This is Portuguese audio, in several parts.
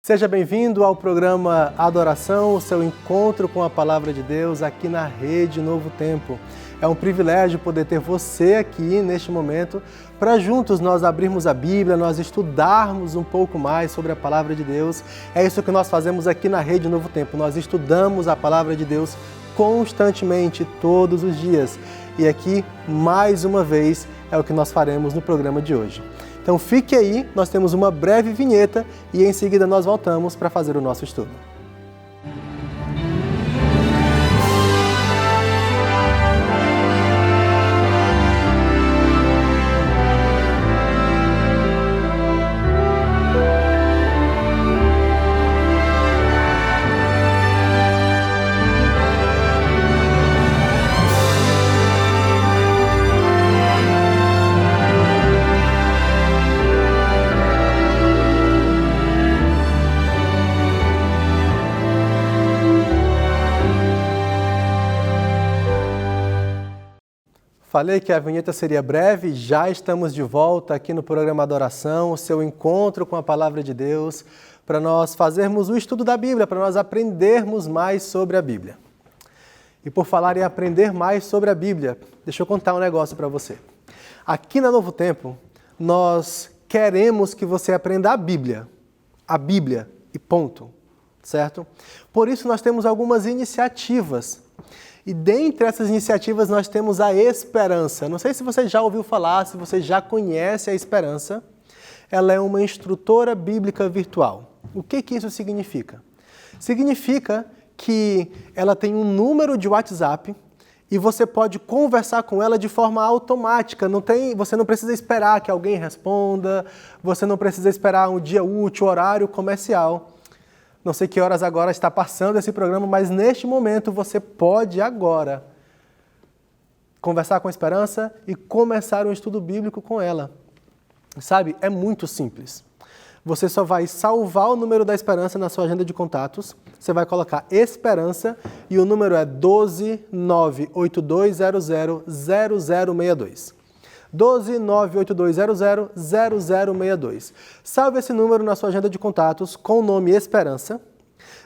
Seja bem-vindo ao programa Adoração, o seu encontro com a Palavra de Deus aqui na Rede Novo Tempo. É um privilégio poder ter você aqui neste momento para juntos nós abrirmos a Bíblia, nós estudarmos um pouco mais sobre a Palavra de Deus. É isso que nós fazemos aqui na Rede Novo Tempo. Nós estudamos a Palavra de Deus constantemente, todos os dias. E aqui, mais uma vez, é o que nós faremos no programa de hoje. Então fique aí, nós temos uma breve vinheta e em seguida nós voltamos para fazer o nosso estudo. Falei que a vinheta seria breve, já estamos de volta aqui no programa Adoração, o seu encontro com a Palavra de Deus, para nós fazermos o estudo da Bíblia, para nós aprendermos mais sobre a Bíblia. E por falar em aprender mais sobre a Bíblia, deixa eu contar um negócio para você. Aqui na Novo Tempo, nós queremos que você aprenda a Bíblia e ponto, certo? Por isso nós temos algumas iniciativas. E dentre essas iniciativas nós temos a Esperança. Não sei se você já ouviu falar, se você já conhece a Esperança. Ela é uma instrutora bíblica virtual. O que isso significa? Significa que ela tem um número de WhatsApp e você pode conversar com ela de forma automática. Você não precisa esperar que alguém responda, você não precisa esperar um dia útil, horário comercial. Não sei que horas agora está passando esse programa, mas neste momento você pode agora conversar com a Esperança e começar um estudo bíblico com ela. Sabe, é muito simples. Você só vai salvar o número da Esperança na sua agenda de contatos, você vai colocar Esperança e o número é 12982000062. 12982000062. Salve esse número na sua agenda de contatos com o nome Esperança.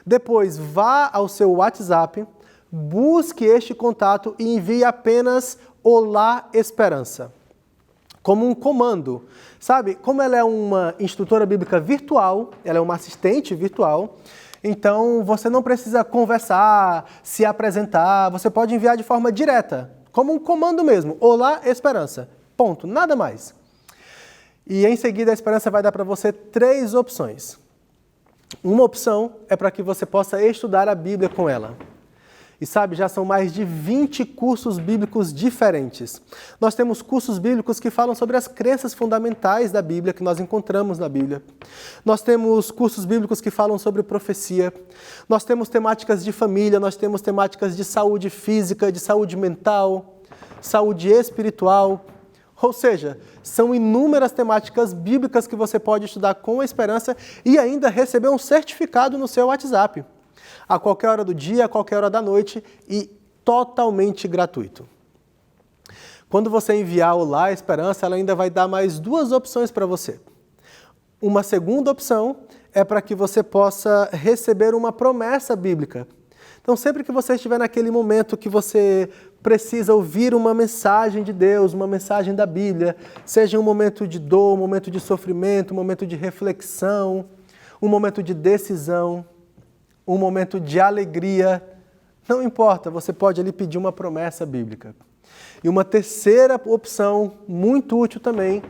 Depois vá ao seu WhatsApp, busque este contato e envie apenas Olá Esperança, como um comando. Sabe, como ela é uma instrutora bíblica virtual, ela é uma assistente virtual, então você não precisa conversar, se apresentar, você pode enviar de forma direta, como um comando mesmo. Olá Esperança. Ponto, nada mais. E em seguida a Esperança vai dar para você 3 opções. Uma opção é para que você possa estudar a Bíblia com ela. E sabe, já são mais de 20 cursos bíblicos diferentes. Nós temos cursos bíblicos que falam sobre as crenças fundamentais da Bíblia, que nós encontramos na Bíblia. Nós temos cursos bíblicos que falam sobre profecia. Nós temos temáticas de família, nós temos temáticas de saúde física, de saúde mental, saúde espiritual. Ou seja, são inúmeras temáticas bíblicas que você pode estudar com a Esperança e ainda receber um certificado no seu WhatsApp, a qualquer hora do dia, a qualquer hora da noite e totalmente gratuito. Quando você enviar o Olá Esperança, ela ainda vai dar mais 2 opções para você. Uma segunda opção é para que você possa receber uma promessa bíblica. Então, sempre que você estiver naquele momento que você precisa ouvir uma mensagem de Deus, uma mensagem da Bíblia, seja um momento de dor, um momento de sofrimento, um momento de reflexão, um momento de decisão, um momento de alegria, não importa, você pode ali pedir uma promessa bíblica. E uma terceira opção, muito útil também,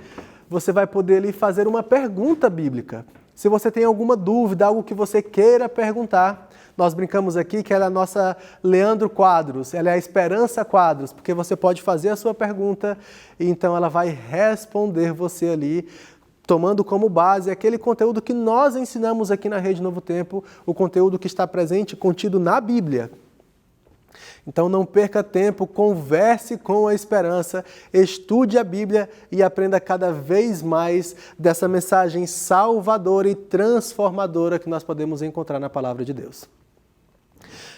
você vai poder ali fazer uma pergunta bíblica. Se você tem alguma dúvida, algo que você queira perguntar, nós brincamos aqui que ela é a nossa Leandro Quadros, ela é a Esperança Quadros, porque você pode fazer a sua pergunta e então ela vai responder você ali, tomando como base aquele conteúdo que nós ensinamos aqui na Rede Novo Tempo, o conteúdo que está presente, contido na Bíblia. Então não perca tempo, converse com a Esperança, estude a Bíblia e aprenda cada vez mais dessa mensagem salvadora e transformadora que nós podemos encontrar na Palavra de Deus.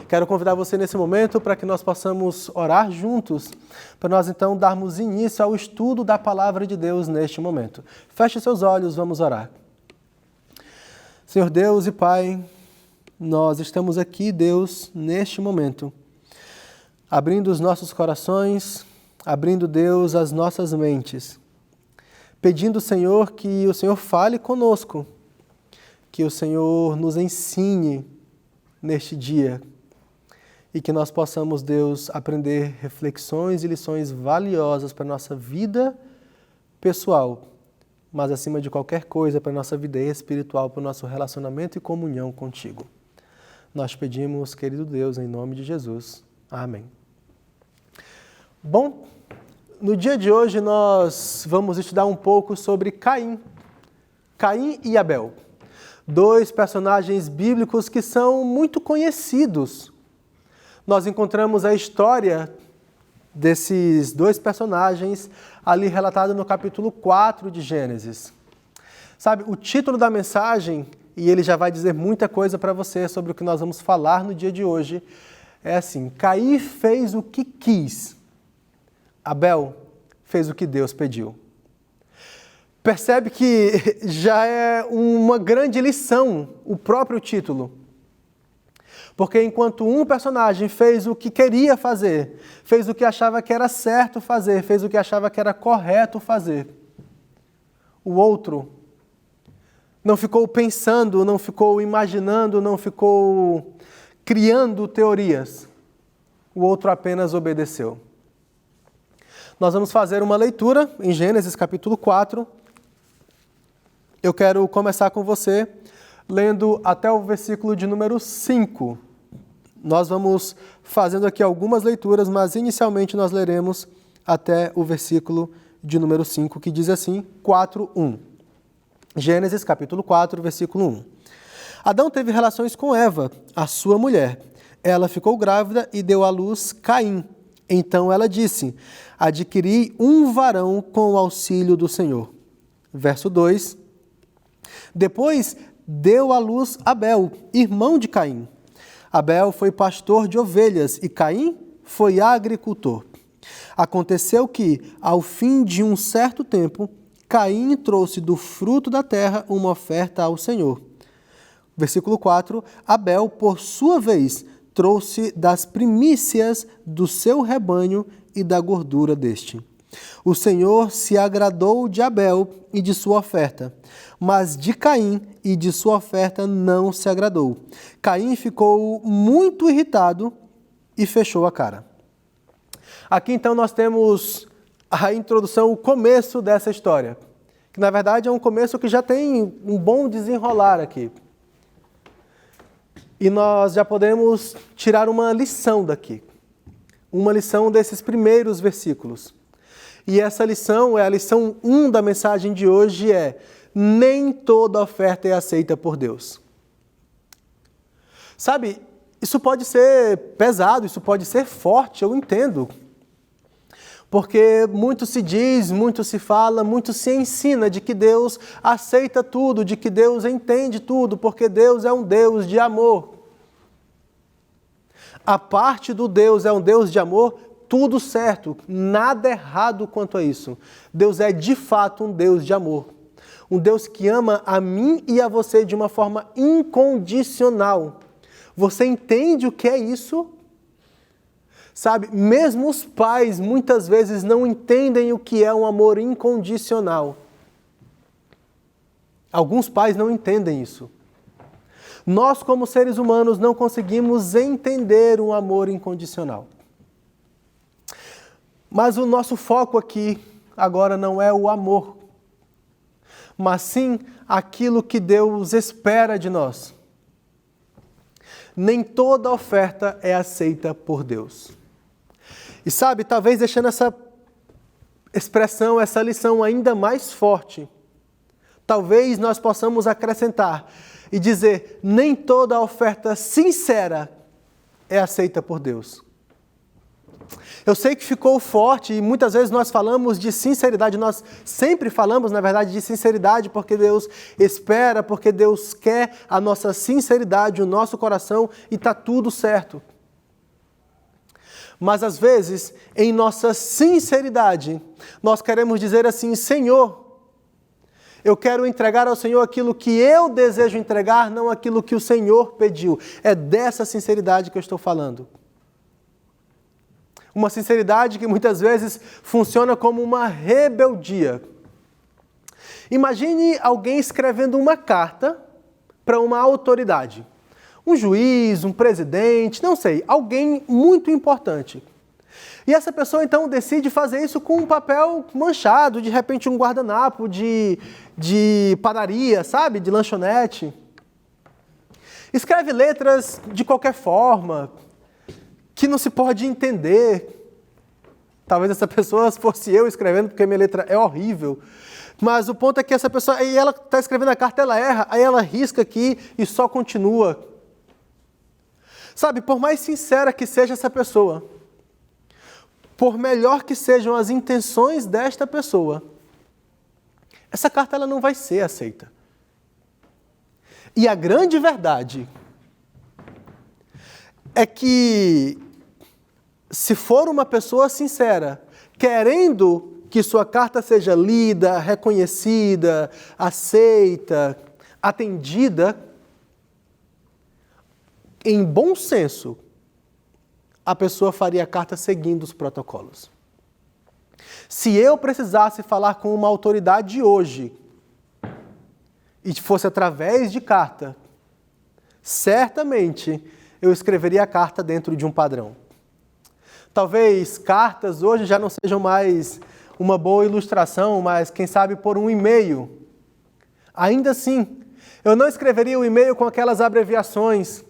Quero convidar você nesse momento para que nós possamos orar juntos, para nós então darmos início ao estudo da Palavra de Deus neste momento. Feche seus olhos, vamos orar. Senhor Deus e Pai, nós estamos aqui, Deus, neste momento, abrindo os nossos corações, abrindo, Deus, as nossas mentes, pedindo, Senhor, que o Senhor fale conosco, que o Senhor nos ensine neste dia e que nós possamos, Deus, aprender reflexões e lições valiosas para a nossa vida pessoal, mas acima de qualquer coisa para a nossa vida espiritual, para o nosso relacionamento e comunhão contigo. Nós pedimos, querido Deus, em nome de Jesus. Amém. Bom, no dia de hoje nós vamos estudar um pouco sobre Caim e Abel. Dois personagens bíblicos que são muito conhecidos. Nós encontramos a história desses dois personagens ali relatado no capítulo 4 de Gênesis. Sabe, o título da mensagem, e ele já vai dizer muita coisa para você sobre o que nós vamos falar no dia de hoje, é assim: Caim fez o que quis, Abel fez o que Deus pediu. Percebe que já é uma grande lição o próprio título. Porque enquanto um personagem fez o que queria fazer, fez o que achava que era certo fazer, fez o que achava que era correto fazer, o outro não ficou pensando, não ficou imaginando, não ficou criando teorias. O outro apenas obedeceu. Nós vamos fazer uma leitura em Gênesis capítulo 4. Eu quero começar com você lendo até o versículo de número 5. Nós vamos fazendo aqui algumas leituras, mas inicialmente nós leremos até o versículo de número 5, que diz assim, 4:1. Gênesis capítulo 4, versículo 1. Adão teve relações com Eva, a sua mulher. Ela ficou grávida e deu à luz Caim. Então ela disse: adquiri um varão com o auxílio do Senhor. Verso 2. Depois deu à luz Abel, irmão de Caim. Abel foi pastor de ovelhas e Caim foi agricultor. Aconteceu que, ao fim de um certo tempo, Caim trouxe do fruto da terra uma oferta ao Senhor. Versículo 4. Abel, por sua vez, trouxe das primícias do seu rebanho e da gordura deste. O Senhor se agradou de Abel e de sua oferta, mas de Caim e de sua oferta não se agradou. Caim ficou muito irritado e fechou a cara. Aqui então nós temos a introdução, o começo dessa história, que na verdade é um começo que já tem um bom desenrolar aqui. E nós já podemos tirar uma lição daqui, uma lição desses primeiros versículos. E essa lição é a lição 1 da mensagem de hoje, nem toda oferta é aceita por Deus. Sabe, isso pode ser pesado, isso pode ser forte, eu entendo. Porque muito se diz, muito se fala, muito se ensina de que Deus aceita tudo, de que Deus entende tudo, porque Deus é um Deus de amor. A parte do Deus é um Deus de amor, tudo certo, nada errado quanto a isso. Deus é de fato um Deus de amor. Um Deus que ama a mim e a você de uma forma incondicional. Você entende o que é isso? Sabe, mesmo os pais muitas vezes não entendem o que é um amor incondicional. Alguns pais não entendem isso. Nós, como seres humanos, não conseguimos entender um amor incondicional. Mas o nosso foco aqui agora não é o amor, mas sim aquilo que Deus espera de nós. Nem toda oferta é aceita por Deus. E sabe, talvez deixando essa expressão, essa lição ainda mais forte, talvez nós possamos acrescentar e dizer, nem toda oferta sincera é aceita por Deus. Eu sei que ficou forte e muitas vezes nós falamos de sinceridade, nós sempre falamos, na verdade, de sinceridade porque Deus espera, porque Deus quer a nossa sinceridade, o nosso coração e está tudo certo. Mas às vezes, em nossa sinceridade, nós queremos dizer assim, Senhor, Eu quero entregar ao Senhor aquilo que eu desejo entregar, não aquilo que o Senhor pediu. É dessa sinceridade que eu estou falando. Uma sinceridade que muitas vezes funciona como uma rebeldia. Imagine alguém escrevendo uma carta para uma autoridade. Um juiz, um presidente, não sei, alguém muito importante. E essa pessoa então decide fazer isso com um papel manchado, de repente um guardanapo de padaria, sabe? De lanchonete. Escreve letras de qualquer forma, que não se pode entender. Talvez essa pessoa fosse eu escrevendo, porque minha letra é horrível. Mas o ponto é que essa pessoa, aí ela está escrevendo a carta, ela erra, aí ela risca aqui e só continua. Sabe, por mais sincera que seja essa pessoa, por melhor que sejam as intenções desta pessoa, essa carta ela não vai ser aceita. E a grande verdade é que, se for uma pessoa sincera, querendo que sua carta seja lida, reconhecida, aceita, atendida, em bom senso, a pessoa faria a carta seguindo os protocolos. Se eu precisasse falar com uma autoridade hoje, e fosse através de carta, certamente eu escreveria a carta dentro de um padrão. Talvez cartas hoje já não sejam mais uma boa ilustração, mas quem sabe por um e-mail. Ainda assim, eu não escreveria o e-mail com aquelas abreviações.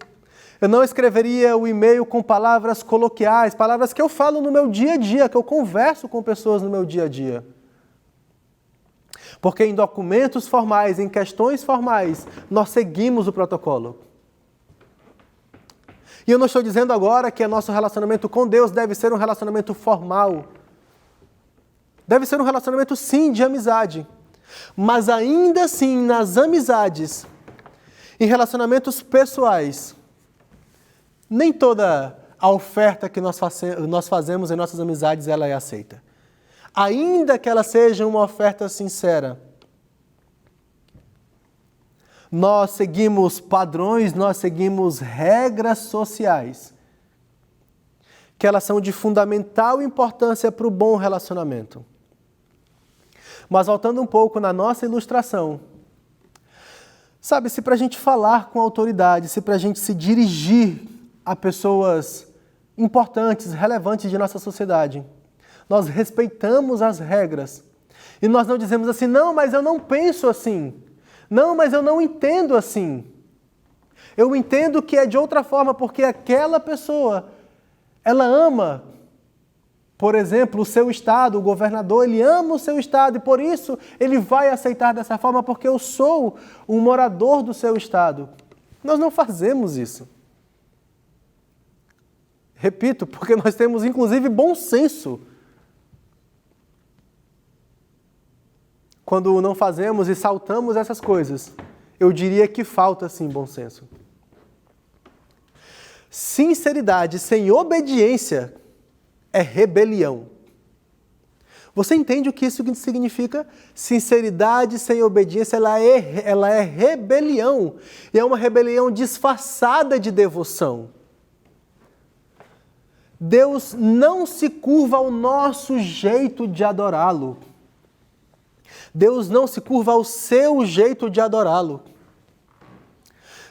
Eu não escreveria o e-mail com palavras coloquiais, palavras que eu falo no meu dia a dia, que eu converso com pessoas no meu dia a dia. Porque em documentos formais, em questões formais, nós seguimos o protocolo. E eu não estou dizendo agora que o nosso relacionamento com Deus deve ser um relacionamento formal. Deve ser um relacionamento, sim, de amizade. Mas ainda assim, nas amizades, em relacionamentos pessoais, nem toda a oferta que nós fazemos em nossas amizades ela é aceita. Ainda que ela seja uma oferta sincera. Nós seguimos padrões, nós seguimos regras sociais, que elas são de fundamental importância para o bom relacionamento. Mas voltando um pouco na nossa ilustração, sabe, se para a gente falar com autoridade, se para a gente se dirigir a pessoas importantes, relevantes de nossa sociedade, nós respeitamos as regras e nós não dizemos assim, não, mas eu não penso assim, não, mas eu não entendo assim. Eu entendo que é de outra forma porque aquela pessoa, ela ama, por exemplo, o seu estado, o governador, ele ama o seu estado e por isso ele vai aceitar dessa forma porque eu sou um morador do seu estado. Nós não fazemos isso. Repito, porque nós temos inclusive bom senso. Quando não fazemos e saltamos essas coisas, eu diria que falta sim bom senso. Sinceridade sem obediência é rebelião. Você entende o que isso significa? Sinceridade sem obediência, ela é rebelião. E é uma rebelião disfarçada de devoção. Deus não se curva ao nosso jeito de adorá-lo. Deus não se curva ao seu jeito de adorá-lo.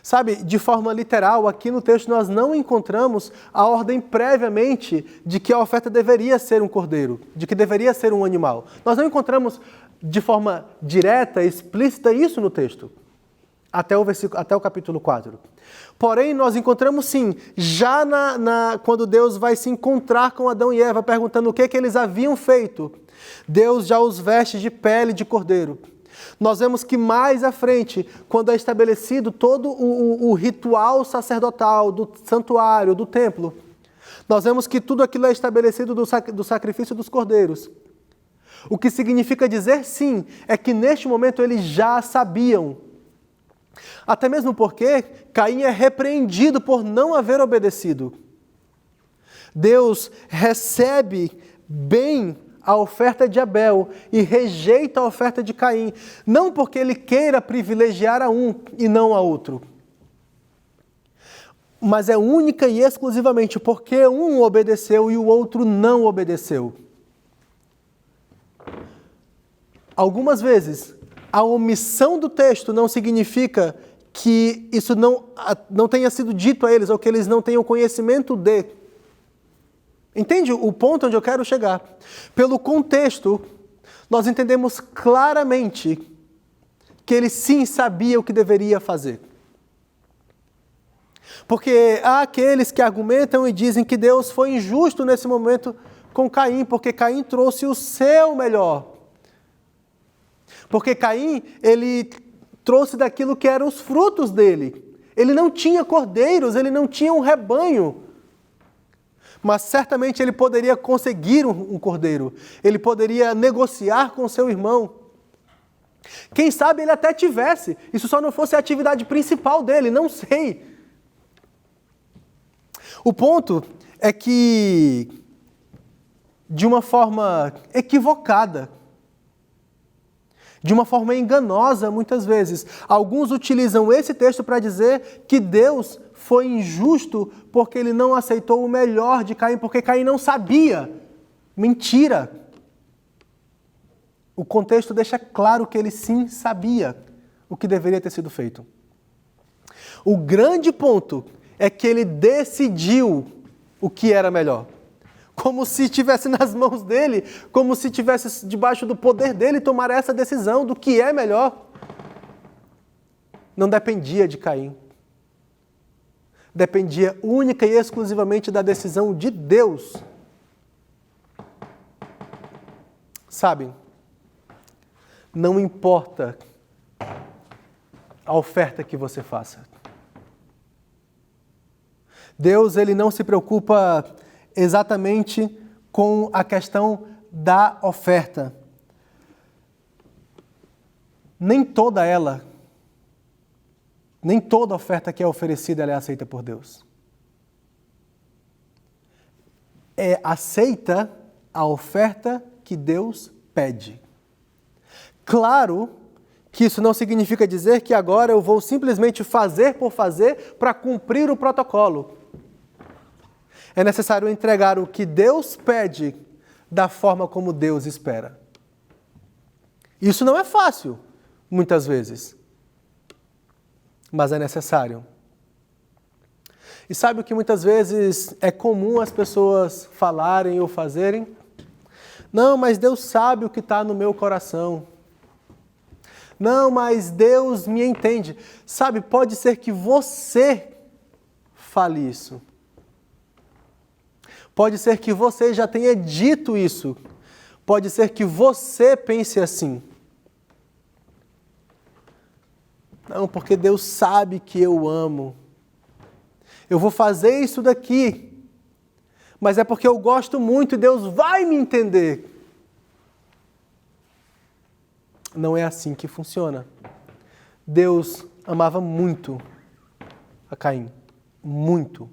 Sabe, de forma literal, aqui no texto nós não encontramos a ordem previamente de que a oferta deveria ser um cordeiro, de que deveria ser um animal. Nós não encontramos de forma direta, explícita isso no texto, até o capítulo 4. Porém, nós encontramos sim, já quando Deus vai se encontrar com Adão e Eva, perguntando o que eles haviam feito. Deus já os veste de pele de cordeiro. Nós vemos que mais à frente, quando é estabelecido todo o ritual sacerdotal do santuário, do templo, nós vemos que tudo aquilo é estabelecido do sacrifício dos cordeiros. O que significa dizer, sim, é que neste momento eles já sabiam. Até mesmo porque Caim é repreendido por não haver obedecido. Deus recebe bem a oferta de Abel e rejeita a oferta de Caim, não porque ele queira privilegiar a um e não a outro, mas é única e exclusivamente porque um obedeceu e o outro não obedeceu. Algumas vezes, a omissão do texto não significa que isso não tenha sido dito a eles ou que eles não tenham conhecimento de. Entende o ponto onde eu quero chegar? Pelo contexto, nós entendemos claramente que ele sim sabia o que deveria fazer. Porque há aqueles que argumentam e dizem que Deus foi injusto nesse momento com Caim, porque Caim trouxe o seu melhor. Porque Caim, ele trouxe daquilo que eram os frutos dele. Ele não tinha cordeiros, ele não tinha um rebanho. Mas certamente ele poderia conseguir um cordeiro. Ele poderia negociar com seu irmão. Quem sabe ele até tivesse. Isso só não fosse a atividade principal dele, não sei. O ponto é que, de uma forma equivocada, de uma forma enganosa, muitas vezes, alguns utilizam esse texto para dizer que Deus foi injusto porque ele não aceitou o melhor de Caim, porque Caim não sabia. Mentira! O contexto deixa claro que ele sim sabia o que deveria ter sido feito. O grande ponto é que ele decidiu o que era melhor. Como se estivesse nas mãos dele, como se estivesse debaixo do poder dele tomar essa decisão do que é melhor. Não dependia de Caim. Dependia única e exclusivamente da decisão de Deus. Sabem, não importa a oferta que você faça. Deus, ele não se preocupa exatamente com a questão da oferta. Nem toda oferta que é oferecida ela é aceita por Deus. É aceita a oferta que Deus pede. Claro que isso não significa dizer que agora eu vou simplesmente fazer por fazer para cumprir o protocolo. É necessário entregar o que Deus pede da forma como Deus espera. Isso não é fácil, muitas vezes, mas é necessário. E sabe o que muitas vezes é comum as pessoas falarem ou fazerem? Não, mas Deus sabe o que está no meu coração. Não, mas Deus me entende. Sabe, pode ser que você fale isso. Pode ser que você já tenha dito isso. Pode ser que você pense assim. Não, porque Deus sabe que eu amo. Eu vou fazer isso daqui. Mas é porque eu gosto muito e Deus vai me entender. Não é assim que funciona. Deus amava muito a Caim. Muito.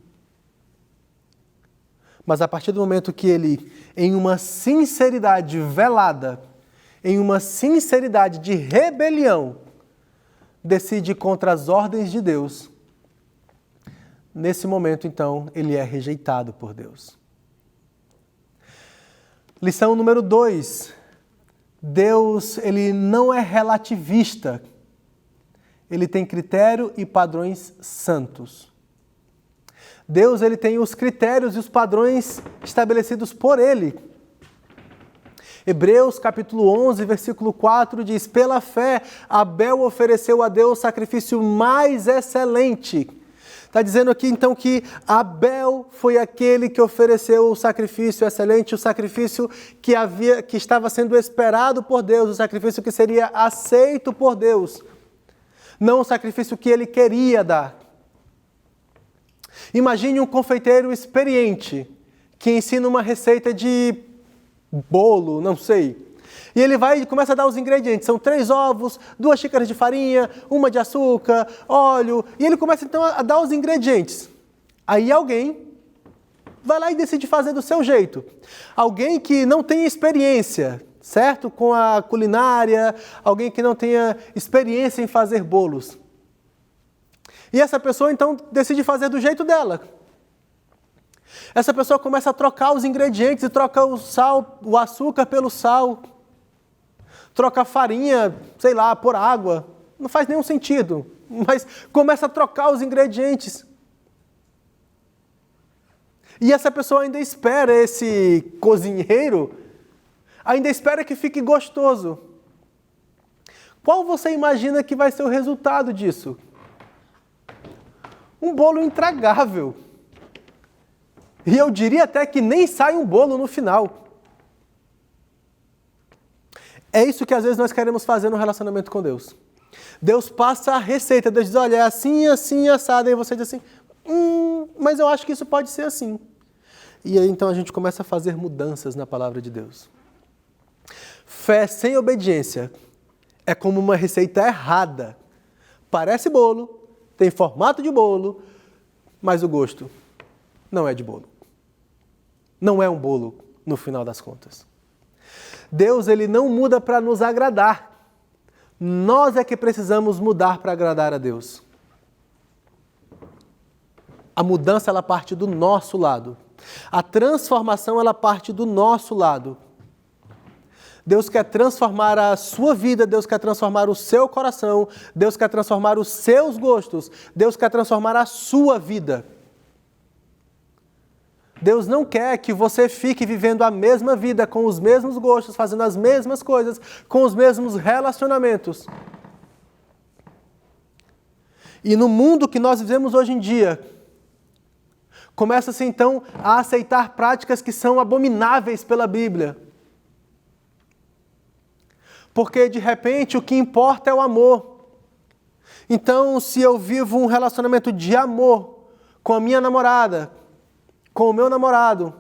Mas a partir do momento que ele, em uma sinceridade velada, em uma sinceridade de rebelião, decide contra as ordens de Deus, nesse momento, então, ele é rejeitado por Deus. Lição número 2. Deus, ele não é relativista. Ele tem critério e padrões santos. Deus, ele tem os critérios e os padrões estabelecidos por ele. Hebreus capítulo 11, versículo 4 diz: pela fé, Abel ofereceu a Deus o sacrifício mais excelente. Está dizendo aqui então que Abel foi aquele que ofereceu o sacrifício excelente, o sacrifício que estava sendo esperado por Deus, o sacrifício que seria aceito por Deus, não o sacrifício que ele queria dar. Imagine um confeiteiro experiente que ensina uma receita de bolo, não sei. E ele vai e começa a dar os ingredientes. São 3 ovos, 2 xícaras de farinha, 1 de açúcar, óleo. E ele começa então a dar os ingredientes. Aí alguém vai lá e decide fazer do seu jeito. Alguém que não tem experiência, certo? Com a culinária, alguém que não tenha experiência em fazer bolos. E essa pessoa, então, decide fazer do jeito dela. Essa pessoa começa a trocar os ingredientes e troca o sal, o açúcar pelo sal. Troca a farinha, sei lá, por água. Não faz nenhum sentido. Mas começa a trocar os ingredientes. E essa pessoa ainda espera, esse cozinheiro, ainda espera que fique gostoso. Qual você imagina que vai ser o resultado disso? Um bolo intragável. E eu diria até que nem sai um bolo no final. É isso que às vezes nós queremos fazer no relacionamento com Deus. Deus passa a receita, Deus diz, olha, é assim, assim, assado. E você diz assim, mas eu acho que isso pode ser assim. E aí então a gente começa a fazer mudanças na palavra de Deus. Fé sem obediência é como uma receita errada. Parece bolo, tem formato de bolo, mas o gosto não é de bolo. Não é um bolo no final das contas. Deus, ele não muda para nos agradar. Nós é que precisamos mudar para agradar a Deus. A mudança, ela parte do nosso lado. A transformação, ela parte do nosso lado. Deus quer transformar a sua vida, Deus quer transformar o seu coração, Deus quer transformar os seus gostos, Deus quer transformar a sua vida. Deus não quer que você fique vivendo a mesma vida, com os mesmos gostos, fazendo as mesmas coisas, com os mesmos relacionamentos. E no mundo que nós vivemos hoje em dia, começa-se então a aceitar práticas que são abomináveis pela Bíblia. Porque de repente o que importa é o amor. Então, se eu vivo um relacionamento de amor com a minha namorada, com o meu namorado,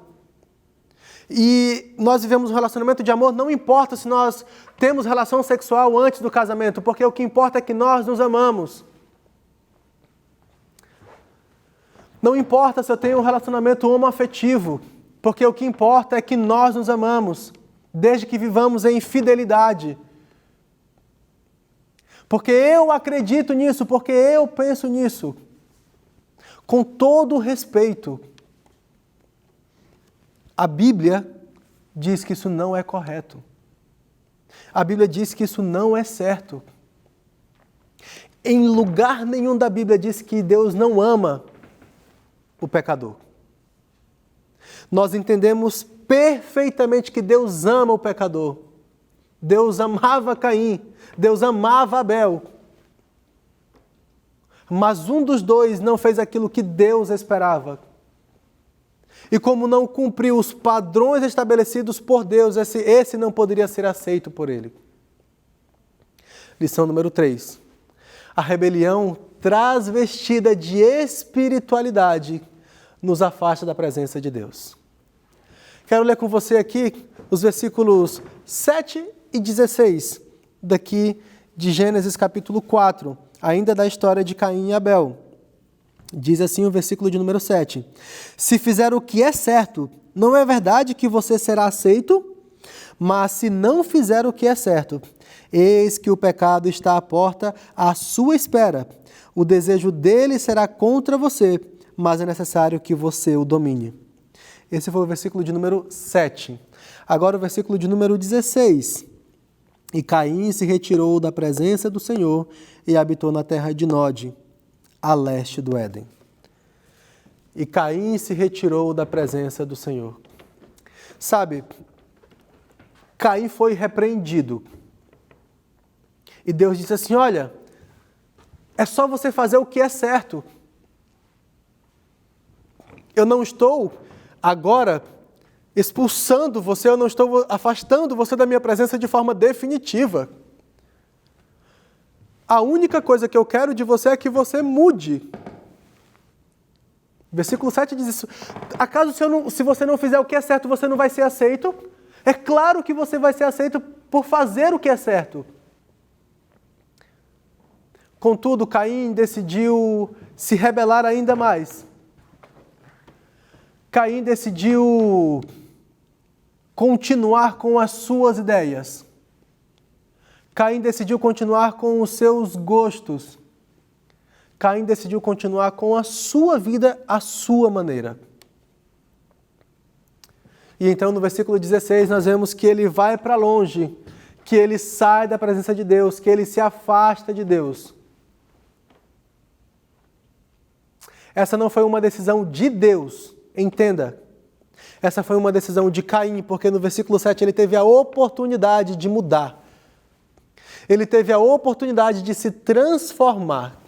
e nós vivemos um relacionamento de amor, não importa se nós temos relação sexual antes do casamento, porque o que importa é que nós nos amamos. Não importa se eu tenho um relacionamento homoafetivo, porque o que importa é que nós nos amamos, desde que vivamos em fidelidade. Porque eu acredito nisso, porque eu penso nisso. Com todo o respeito, a Bíblia diz que isso não é correto. A Bíblia diz que isso não é certo. Em lugar nenhum da Bíblia diz que Deus não ama o pecador. Nós entendemos perfeitamente que Deus ama o pecador. Deus amava Caim, Deus amava Abel. Mas um dos dois não fez aquilo que Deus esperava. E como não cumpriu os padrões estabelecidos por Deus, esse não poderia ser aceito por ele. Lição número 3. A rebelião transvestida de espiritualidade nos afasta da presença de Deus. Quero ler com você aqui os versículos 7 e 16, daqui de Gênesis capítulo 4, ainda da história de Caim e Abel. Diz assim o versículo de número 7. Se fizer o que é certo, não é verdade que você será aceito? Mas se não fizer o que é certo, eis que o pecado está à porta à sua espera. O desejo dele será contra você, mas é necessário que você o domine. Esse foi o versículo de número 7. Agora o versículo de número 16. E Caim se retirou da presença do Senhor e habitou na terra de Nod, a leste do Éden. E Caim se retirou da presença do Senhor. Sabe, Caim foi repreendido. E Deus disse assim, olha, é só você fazer o que é certo. Eu não estou agora expulsando você, eu não estou afastando você da minha presença de forma definitiva. A única coisa que eu quero de você é que você mude. Versículo 7 diz isso. Acaso se você não fizer o que é certo, você não vai ser aceito? É claro que você vai ser aceito por fazer o que é certo. Contudo, Caim decidiu se rebelar ainda mais. Caim decidiu continuar com as suas ideias. Caim decidiu continuar com os seus gostos. Caim decidiu continuar com a sua vida, à sua maneira. E então no versículo 16 nós vemos que ele vai para longe, que ele sai da presença de Deus, que ele se afasta de Deus. Essa não foi uma decisão de Deus, entenda. Essa foi uma decisão de Caim, porque no versículo 7 ele teve a oportunidade de mudar. Ele teve a oportunidade de se transformar.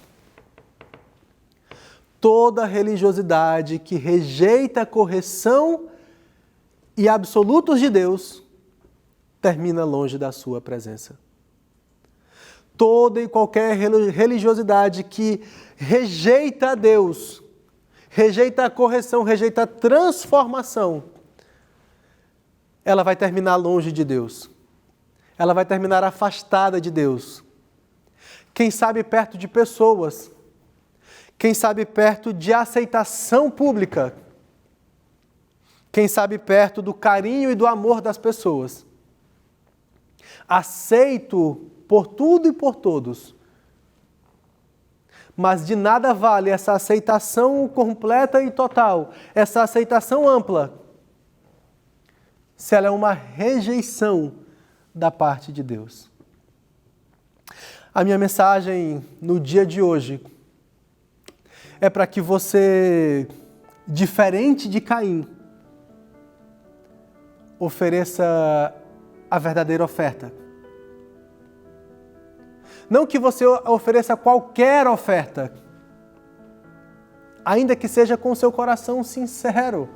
Toda religiosidade que rejeita a correção e absolutos de Deus termina longe da sua presença. Toda e qualquer religiosidade que rejeita a Deus, rejeita a correção, rejeita a transformação, ela vai terminar longe de Deus. Ela vai terminar afastada de Deus. Quem sabe perto de pessoas, quem sabe perto de aceitação pública, quem sabe perto do carinho e do amor das pessoas. Aceito por tudo e por todos. Mas de nada vale essa aceitação completa e total, essa aceitação ampla, se ela é uma rejeição da parte de Deus. A minha mensagem no dia de hoje é para que você, diferente de Caim, ofereça a verdadeira oferta. Não que você ofereça qualquer oferta, ainda que seja com seu coração sincero.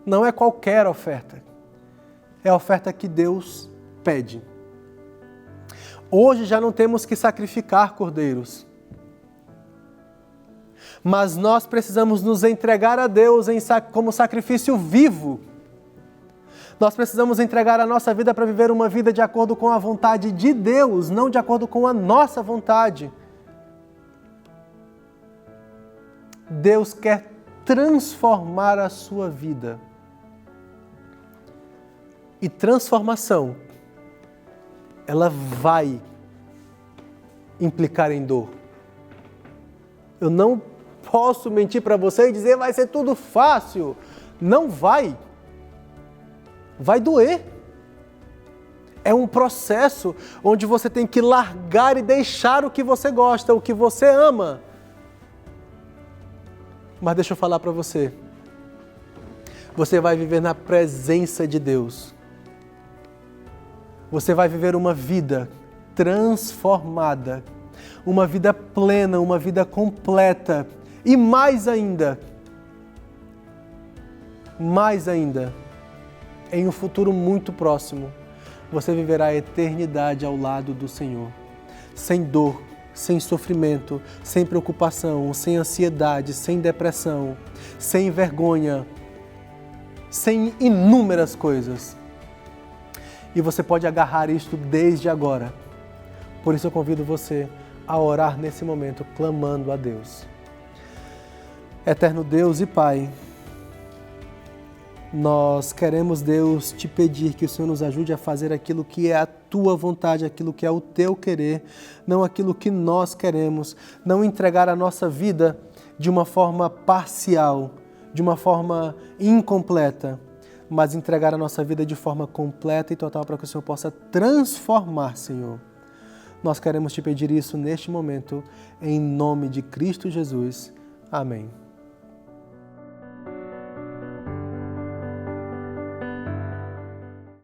Não é qualquer oferta, é a oferta que Deus pede. Hoje já não temos que sacrificar cordeiros, mas nós precisamos nos entregar a Deus como sacrifício vivo. Nós precisamos entregar a nossa vida para viver uma vida de acordo com a vontade de Deus, não de acordo com a nossa vontade. Deus quer transformar a sua vida. E transformação, ela vai implicar em dor. Eu não posso mentir para você e dizer vai ser tudo fácil. Não vai. Vai doer. É um processo onde você tem que largar e deixar o que você gosta, o que você ama. Mas deixa eu falar para você. Você vai viver na presença de Deus. Você vai viver uma vida transformada, uma vida plena, uma vida completa. E mais ainda, em um futuro muito próximo, você viverá a eternidade ao lado do Senhor. Sem dor, sem sofrimento, sem preocupação, sem ansiedade, sem depressão, sem vergonha, sem inúmeras coisas. E você pode agarrar isto desde agora. Por isso eu convido você a orar nesse momento, clamando a Deus. Eterno Deus e Pai, nós queremos, Deus, te pedir que o Senhor nos ajude a fazer aquilo que é a tua vontade, aquilo que é o teu querer, não aquilo que nós queremos, não entregar a nossa vida de uma forma parcial, de uma forma incompleta, mas entregar a nossa vida de forma completa e total para que o Senhor possa transformar, Senhor. Nós queremos te pedir isso neste momento, em nome de Cristo Jesus. Amém.